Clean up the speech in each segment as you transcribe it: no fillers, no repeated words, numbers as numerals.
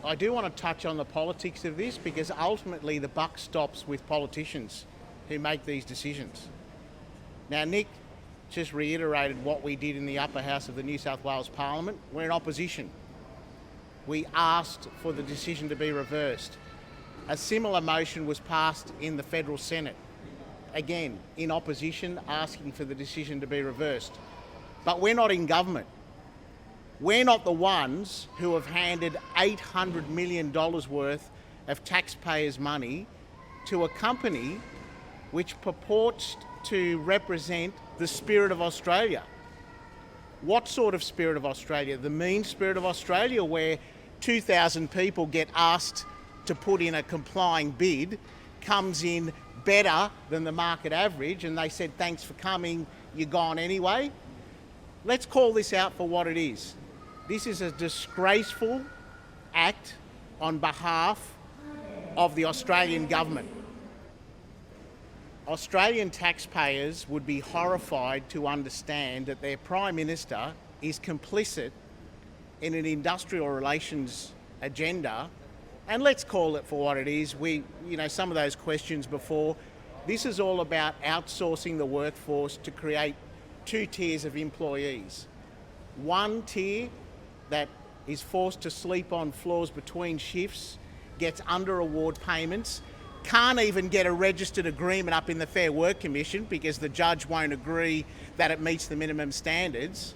I do want to touch on the politics of this because ultimately the buck stops with politicians who make these decisions. Now, Nick just reiterated what we did in the upper house of the New South Wales Parliament. We're in opposition. We asked for the decision to be reversed. A similar motion was passed in the Federal Senate. Again, in opposition, asking for the decision to be reversed. But we're not in government. We're not the ones who have handed $800 million worth of taxpayers' money to a company which purports to represent the spirit of Australia. What sort of spirit of Australia? The mean spirit of Australia, where 2,000 people get asked to put in a complying bid, comes in better than the market average, and they said, thanks for coming, you're gone anyway. Let's call this out for what it is. This is a disgraceful act on behalf of the Australian government. Australian taxpayers would be horrified to understand that their Prime Minister is complicit in an industrial relations agenda. And let's call it for what it is. Some of those questions before, this is all about outsourcing the workforce to create two tiers of employees. One tier that is forced to sleep on floors between shifts, gets under award payments, can't even get a registered agreement up in the Fair Work Commission because the judge won't agree that it meets the minimum standards.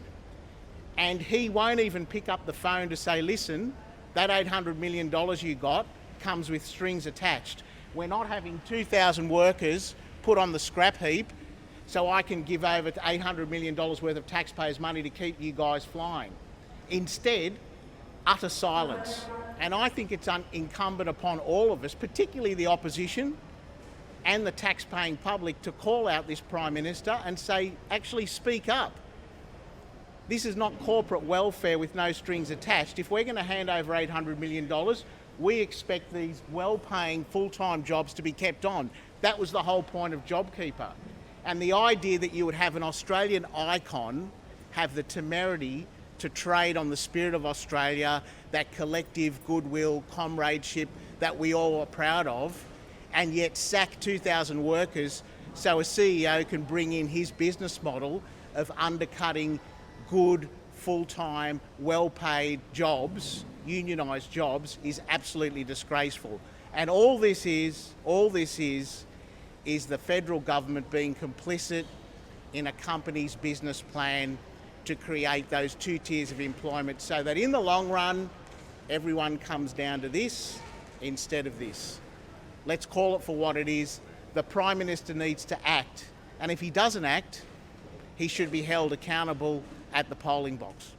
And he won't even pick up the phone to say, listen, that $800 million you got comes with strings attached. We're not having 2,000 workers put on the scrap heap so I can give over $800 million worth of taxpayers' money to keep you guys flying. Instead, utter silence. And I think it's incumbent upon all of us, particularly the opposition and the tax-paying public, to call out this Prime Minister and say, actually speak up. This is not corporate welfare with no strings attached. If we're going to hand over $800 million, we expect these well-paying full-time jobs to be kept on. That was the whole point of JobKeeper. And the idea that you would have an Australian icon have the temerity to trade on the spirit of Australia, that collective goodwill, comradeship that we all are proud of, and yet sack 2,000 workers so a CEO can bring in his business model of undercutting good, full-time, well-paid jobs, unionised jobs, is absolutely disgraceful. And all this is the federal government being complicit in a company's business plan to create those two tiers of employment so that in the long run, everyone comes down to this instead of this. Let's call it for what it is. The Prime Minister needs to act. And if he doesn't act, he should be held accountable at the polling box.